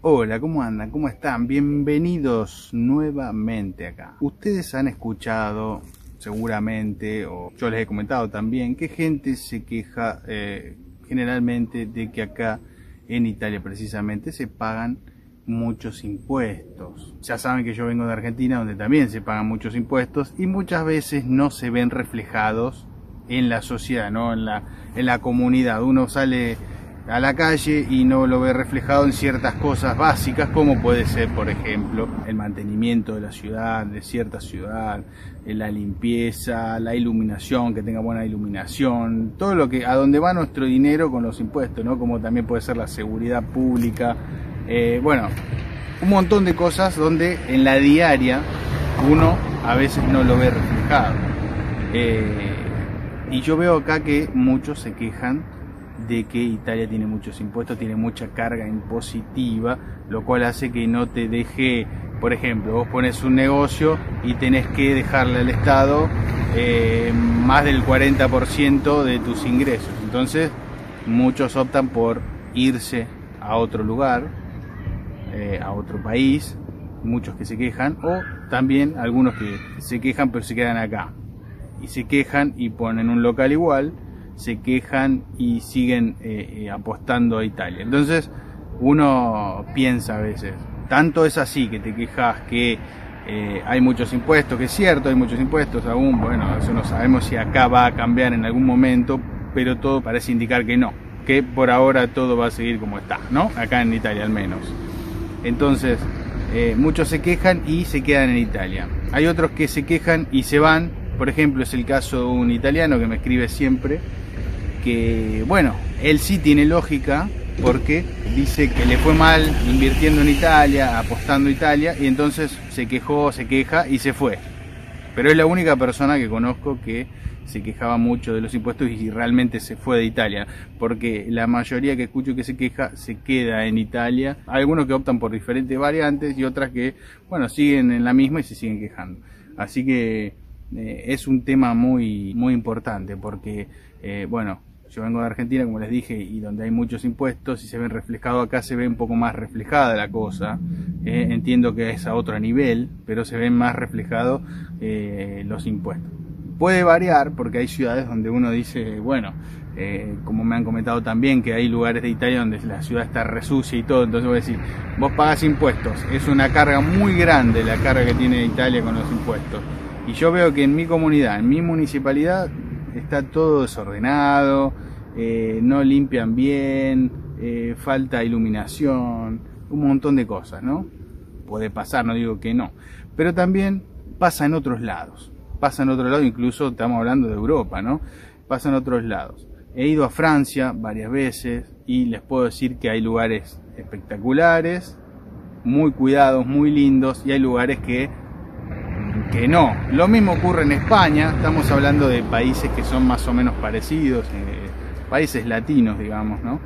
Hola, ¿cómo andan? ¿Cómo están? Bienvenidos nuevamente acá. Ustedes han escuchado seguramente, o yo les he comentado también, que gente se queja generalmente de que acá en Italia precisamente se pagan muchos impuestos. Ya saben que yo vengo de Argentina, donde también se pagan muchos impuestos y muchas veces no se ven reflejados en la sociedad, ¿no? En la comunidad. Uno sale a la calle y no lo ve reflejado en ciertas cosas básicas, como puede ser, por ejemplo, el mantenimiento de la ciudad, de cierta ciudad, la limpieza, la iluminación, que tenga buena iluminación, todo lo que, a donde va nuestro dinero con los impuestos, ¿no? Como también puede ser la seguridad pública, bueno, un montón de cosas donde en la diaria uno a veces no lo ve reflejado. Y yo veo acá que muchos se quejan de que Italia tiene muchos impuestos, tiene mucha carga impositiva, lo cual hace que no te deje, por ejemplo, vos pones un negocio y tenés que dejarle al Estado más del 40% de tus ingresos. Entonces muchos optan por irse a otro lugar, a otro país, muchos que se quejan, o también algunos que se quejan pero se quedan acá y se quejan y ponen un local igual, se quejan y siguen apostando a Italia. Entonces uno piensa a veces, tanto es así que te quejas que hay muchos impuestos, que es cierto, hay muchos impuestos aún, bueno, eso no sabemos si acá va a cambiar en algún momento, pero todo parece indicar que no, que por ahora todo va a seguir como está, ¿no? Acá en Italia al menos. Entonces muchos se quejan y se quedan en Italia. Hay otros que se quejan y se van. Por ejemplo, es el caso de un italiano que me escribe siempre, que bueno, él sí tiene lógica porque dice que le fue mal invirtiendo en Italia, apostando a Italia, y entonces se quejó, se queja y se fue. Pero es la única persona que conozco que se quejaba mucho de los impuestos y realmente se fue de Italia, porque la mayoría que escucho que se queja se queda en Italia. Hay algunos que optan por diferentes variantes y otras que, bueno, siguen en la misma y se siguen quejando. Así que es un tema muy importante porque, bueno, yo vengo de Argentina, como les dije, y donde hay muchos impuestos y se ven reflejados acá, se ve un poco más reflejada la cosa. Entiendo que es a otro nivel, pero se ven más reflejados los impuestos. Puede variar porque hay ciudades donde uno dice, bueno, como me han comentado también, que hay lugares de Italia donde la ciudad está resucia y todo, entonces voy a decir, vos pagás impuestos, es una carga muy grande la carga que tiene Italia con los impuestos. Y yo veo que en mi comunidad, en mi municipalidad, está todo desordenado, no limpian bien, falta iluminación, un montón de cosas, ¿no? Puede pasar, no digo que no, pero también pasa en otros lados. Pasa en otros lados, incluso estamos hablando de Europa, ¿no? Pasa en otros lados. He ido a Francia varias veces y les puedo decir que hay lugares espectaculares, muy cuidados, muy lindos, y hay lugares que no. Lo mismo ocurre en España. Estamos hablando de países que son más o menos parecidos, países latinos, digamos, ¿no?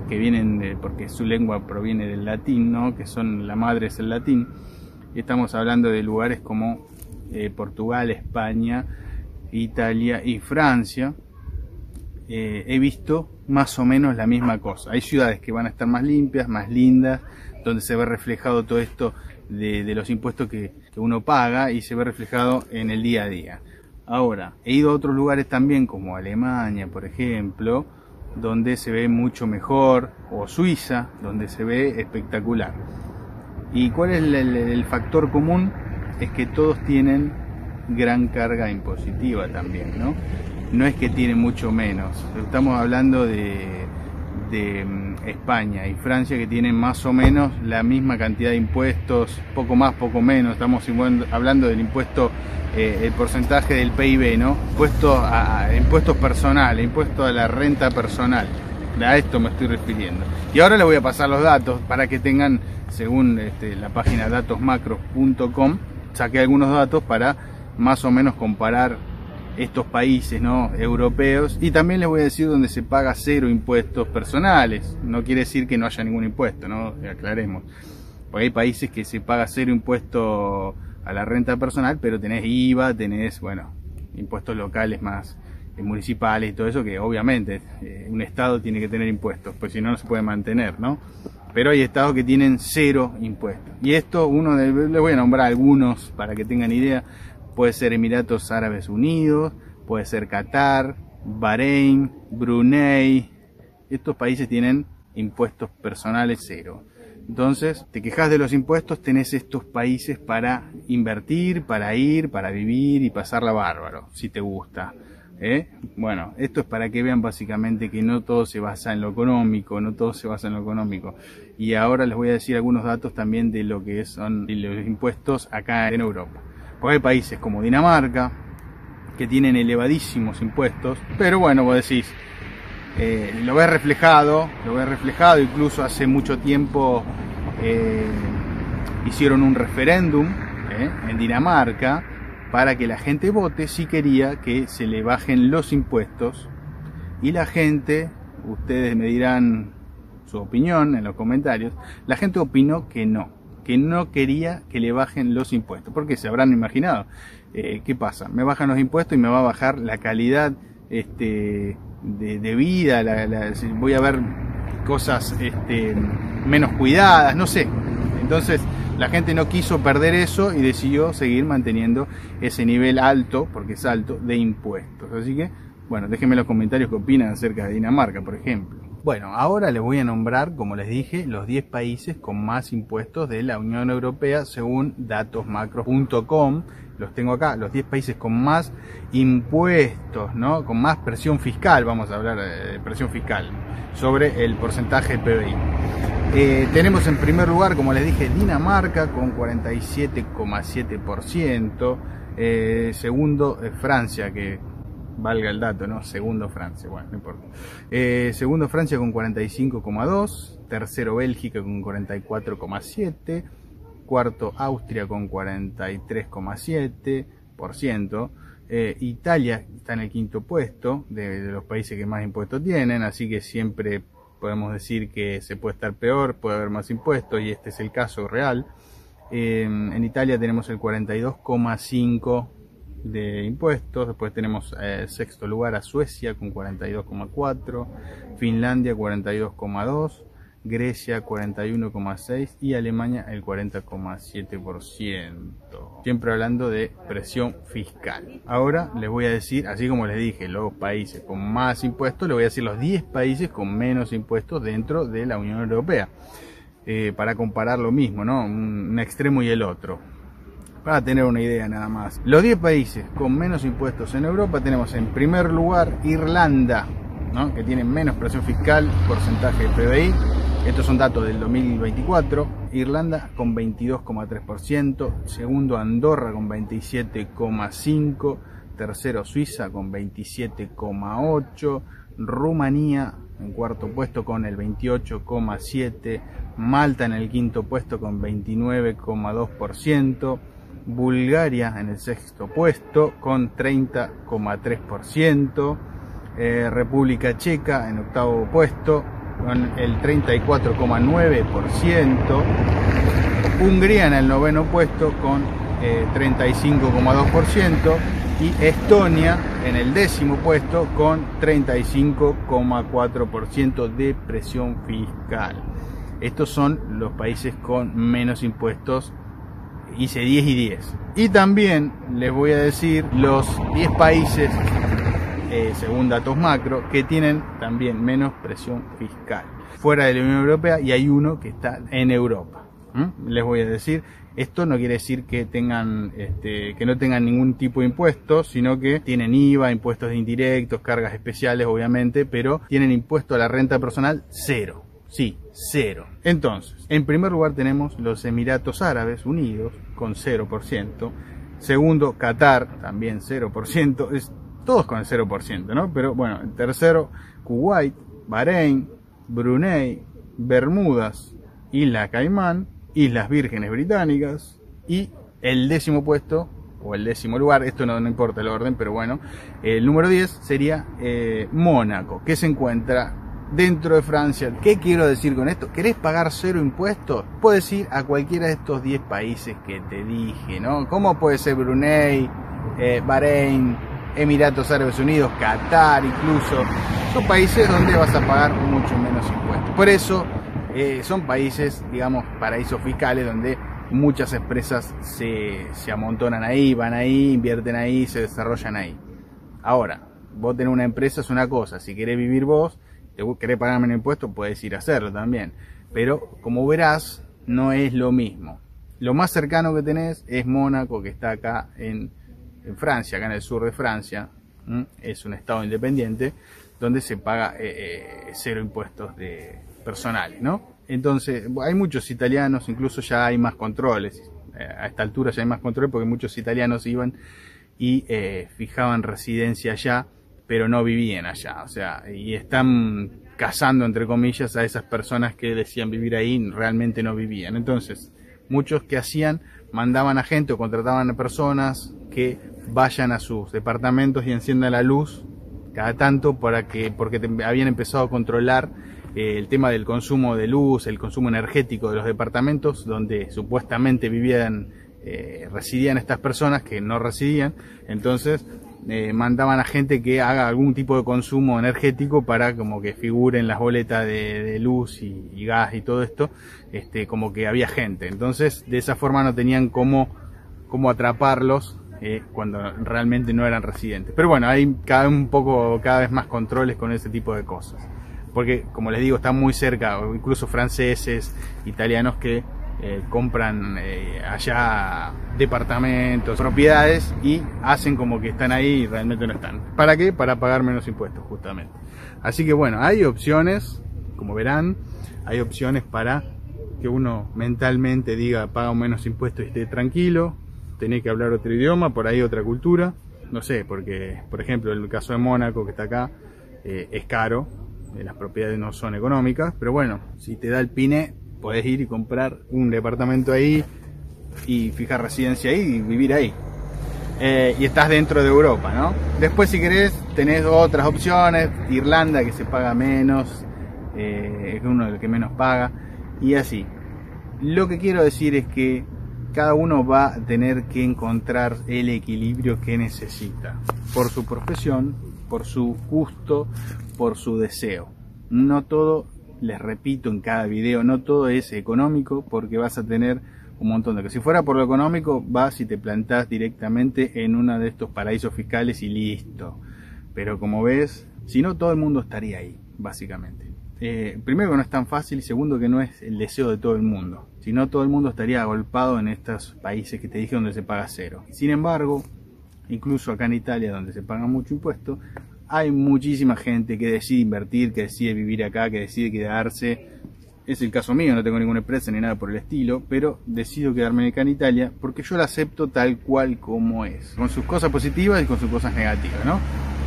Que vienen porque su lengua proviene del latín, ¿no? Que son, la madre es el latín. Y estamos hablando de lugares como Portugal, España, Italia y Francia. He visto más o menos la misma cosa. Hay ciudades que van a estar más limpias, más lindas, donde se ve reflejado todo esto de los impuestos que uno paga y se ve reflejado en el día a día. Ahora, he ido a otros lugares también, como Alemania, por ejemplo, donde se ve mucho mejor, o Suiza, donde se ve espectacular. ¿Y cuál es el factor común? Es que todos tienen gran carga impositiva también, ¿no? No es que tienen mucho menos. Estamos hablando de España y Francia, que tienen más o menos la misma cantidad de impuestos, poco más, poco menos. Estamos hablando del impuesto, el porcentaje del PIB, ¿no? Impuestos personales, impuesto a la renta personal. A esto me estoy refiriendo. Y ahora les voy a pasar los datos para que tengan, según la página datosmacros.com, saqué algunos datos para más o menos comparar estos países, ¿no?, europeos, y también les voy a decir donde se paga 0 impuestos personales. No quiere decir que no haya ningún impuesto, ¿no? Aclaremos. Porque hay países que se paga 0 impuesto a la renta personal, pero tenés IVA, tenés, bueno, impuestos locales más municipales y todo eso, que obviamente un estado tiene que tener impuestos, pues si no, no se puede mantener, ¿no? pero hay estados que tienen 0 impuestos. Y esto, les voy a nombrar algunos para que tengan idea. Puede ser Emiratos Árabes Unidos, puede ser Qatar, Bahrein, Brunei. Estos países tienen impuestos personales 0. Entonces, te quejas de los impuestos, tenés estos países para invertir, para ir, para vivir y pasarla bárbaro, si te gusta. Bueno, esto es para que vean básicamente que no todo se basa en lo económico, Y ahora les voy a decir algunos datos también de lo que son los impuestos acá en Europa. Porque hay países como Dinamarca, que tienen elevadísimos impuestos, pero bueno, vos decís, lo ves reflejado, incluso hace mucho tiempo hicieron un referéndum en Dinamarca para que la gente vote si quería que se le bajen los impuestos, y la gente, ustedes me dirán su opinión en los comentarios, la gente opinó que no quería que le bajen los impuestos, porque se habrán imaginado, ¿qué pasa? Me bajan los impuestos y me va a bajar la calidad de vida, voy a ver cosas menos cuidadas, no sé. Entonces la gente no quiso perder eso y decidió seguir manteniendo ese nivel alto, porque es alto, de impuestos. Así que, bueno, déjenme en los comentarios qué opinan acerca de Dinamarca, por ejemplo. Bueno, ahora les voy a nombrar, como les dije, los 10 países con más impuestos de la Unión Europea según datosmacro.com. Los tengo acá, los 10 países con más impuestos, ¿no? Con más presión fiscal, vamos a hablar de presión fiscal, sobre el porcentaje de PBI. Tenemos en primer lugar, como les dije, Dinamarca con 47,7%. Segundo, Francia, que valga el dato, ¿no? Segundo Francia, bueno, no importa. Segundo Francia con 45,2%. Tercero Bélgica con 44,7%. Cuarto Austria con 43,7%. Italia está en el quinto puesto de los países que más impuestos tienen, así que siempre podemos decir que se puede estar peor, puede haber más impuestos, y este es el caso real. En Italia tenemos el 42,5% de impuestos. Después tenemos sexto lugar a Suecia con 42,4%, Finlandia 42,2%, Grecia 41,6% y Alemania el 40,7%. Siempre hablando de presión fiscal. Ahora les voy a decir, así como les dije, los países con más impuestos, les voy a decir los 10 países con menos impuestos dentro de la Unión Europea. Para comparar lo mismo, ¿no? Un extremo y el otro. Para tener una idea nada más. Los 10 países con menos impuestos en Europa tenemos en primer lugar Irlanda, ¿no? Que tiene menos presión fiscal, porcentaje de PBI. Estos son datos del 2024. Irlanda con 22,3%. Segundo Andorra con 27,5%. Tercero Suiza con 27,8%. Rumanía en cuarto puesto con el 28,7%. Malta en el quinto puesto con 29,2%. Bulgaria en el sexto puesto con 30,3%. República Checa en octavo puesto con el 34,9%. Hungría en el noveno puesto con 35,2%. Y Estonia en el décimo puesto con 35,4% de presión fiscal. Estos son los países con menos impuestos. Hice 10 y 10. Y también les voy a decir los 10 países, según datos macro, que tienen también menos presión fiscal fuera de la Unión Europea, y hay uno que está en Europa. Les voy a decir, esto no quiere decir que tengan que no tengan ningún tipo de impuestos, sino que tienen IVA, impuestos indirectos, cargas especiales obviamente, pero tienen impuesto a la renta personal 0. Sí, 0. Entonces, en primer lugar tenemos los Emiratos Árabes Unidos con 0%. Segundo, Qatar, también 0%. Todos con el 0%, ¿no? Pero bueno, en tercero, Kuwait, Bahrein, Brunei, Bermudas, Isla Caimán, Islas Vírgenes Británicas, y el décimo puesto, o el décimo lugar, esto no importa el orden, pero bueno, el número 10 sería Mónaco, que se encuentra dentro de Francia. ¿Qué quiero decir con esto? ¿Querés pagar 0 impuestos? Puedes ir a cualquiera de estos 10 países que te dije, ¿no? ¿Cómo puede ser Brunei, Bahrein, Emiratos Árabes Unidos, Qatar incluso? Son países donde vas a pagar mucho menos impuestos. Por eso son países, digamos, paraísos fiscales donde muchas empresas se amontonan ahí, van ahí, invierten ahí, se desarrollan ahí. Ahora, vos tenés una empresa es una cosa, si querés vivir vos, te querés pagar menos impuestos, puedes ir a hacerlo también. Pero, como verás, no es lo mismo. Lo más cercano que tenés es Mónaco, que está acá en Francia, acá en el sur de Francia. Es un estado independiente donde se paga 0 impuestos personales, ¿no? Entonces, hay muchos italianos, incluso ya hay más controles. A esta altura ya hay más controles porque muchos italianos iban y fijaban residencia allá, pero no vivían allá. O sea, y están cazando, entre comillas, a esas personas que decían vivir ahí, realmente no vivían. Entonces, muchos que hacían, mandaban a gente o contrataban a personas que vayan a sus departamentos y enciendan la luz cada tanto porque habían empezado a controlar el tema del consumo de luz, el consumo energético de los departamentos donde supuestamente residían estas personas que no residían. Entonces mandaban a gente que haga algún tipo de consumo energético para como que figure en las boletas de luz y gas y todo esto, como que había gente. Entonces de esa forma no tenían cómo atraparlos cuando realmente no eran residentes. Pero bueno, hay cada vez más controles con ese tipo de cosas. Porque, como les digo, están muy cerca, incluso franceses, italianos que compran allá departamentos, propiedades y hacen como que están ahí y realmente no están. ¿Para qué? Para pagar menos impuestos, justamente. Así que bueno, hay opciones, como verán, hay opciones para que uno mentalmente diga paga menos impuestos y esté tranquilo. Tenés que hablar otro idioma, por ahí otra cultura, no sé, porque, por ejemplo, en el caso de Mónaco, que está acá, es caro, las propiedades no son económicas, pero bueno, si te da el pine, podés ir y comprar un departamento ahí y fijar residencia ahí y vivir ahí. Y estás dentro de Europa, ¿no? Después, si querés, tenés otras opciones, Irlanda, que se paga menos, es uno de los que menos paga, y así. Lo que quiero decir es que cada uno va a tener que encontrar el equilibrio que necesita, por su profesión, por su gusto, por su deseo. No todo, les repito en cada video, no todo es económico, porque vas a tener un montón de cosas. Si fuera por lo económico, vas y te plantás directamente en uno de estos paraísos fiscales y listo. Pero como ves, si no, todo el mundo estaría ahí, básicamente. Primero que no es tan fácil y segundo que no es el deseo de todo el mundo. Si no, todo el mundo estaría agolpado en estos países que te dije donde se paga 0. Sin embargo, incluso acá en Italia, donde se paga mucho impuesto, hay muchísima gente que decide invertir, que decide vivir acá, que decide quedarse. Es el caso mío, no tengo ninguna empresa ni nada por el estilo, pero decido quedarme acá en Italia porque yo la acepto tal cual como es, con sus cosas positivas y con sus cosas negativas, ¿no?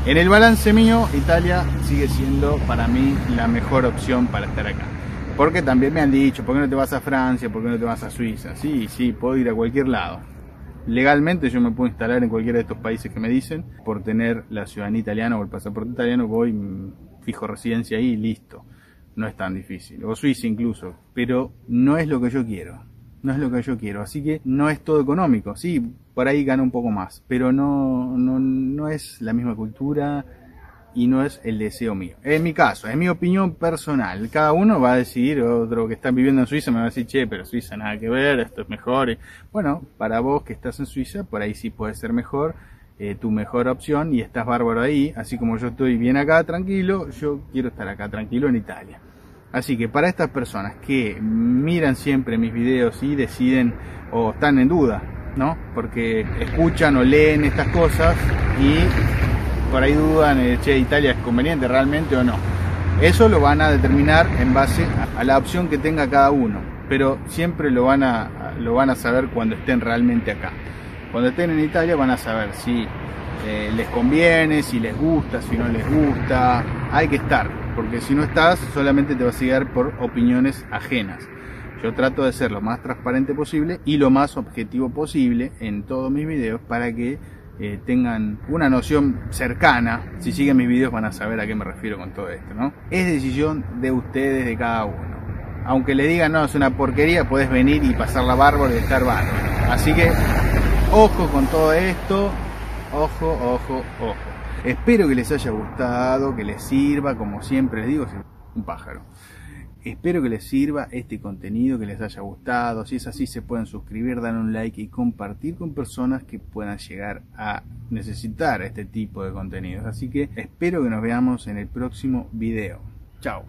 En el balance mío, Italia sigue siendo para mí la mejor opción para estar acá. Porque también me han dicho, ¿por qué no te vas a Francia? ¿Por qué no te vas a Suiza? Sí, puedo ir a cualquier lado. Legalmente yo me puedo instalar en cualquiera de estos países que me dicen, por tener la ciudadanía italiana o el pasaporte italiano, voy, fijo residencia ahí y listo. No es tan difícil. O Suiza incluso. Pero no es lo que yo quiero. No es lo que yo quiero. Así que no es todo económico. Sí, por ahí gano un poco más. Pero no es la misma cultura y no es el deseo mío. En mi caso, es mi opinión personal. Cada uno va a decidir, otro que está viviendo en Suiza me va a decir, che, pero Suiza nada que ver, esto es mejor. Y, bueno, para vos que estás en Suiza, por ahí sí puede ser mejor, tu mejor opción y estás bárbaro ahí. Así como yo estoy bien acá tranquilo, yo quiero estar acá tranquilo en Italia. Así que para estas personas que miran siempre mis videos y deciden o están en duda, ¿no? Porque escuchan o leen estas cosas y por ahí dudan, che, Italia es conveniente realmente o no. Eso lo van a determinar en base a la opción que tenga cada uno, pero siempre lo van a saber cuando estén realmente acá. Cuando estén en Italia van a saber si les conviene, si les gusta, si no les gusta. Hay que estar, porque si no estás solamente te vas a guiar por opiniones ajenas. Yo trato de ser lo más transparente posible y lo más objetivo posible en todos mis videos para que tengan una noción cercana. Si siguen mis videos van a saber a qué me refiero con todo esto, ¿no? Es decisión de ustedes, de cada uno. Aunque le digan, no, es una porquería, podés venir y pasarla bárbaro y estar bárbaro. Así que, ojo con todo esto. Ojo. Espero que les haya gustado, que les sirva, como siempre les digo, un pájaro. espero que les sirva este contenido, que les haya gustado. Si es así, se pueden suscribir, dar un like y compartir con personas que puedan llegar a necesitar este tipo de contenidos. Así que espero que nos veamos en el próximo video. Chao.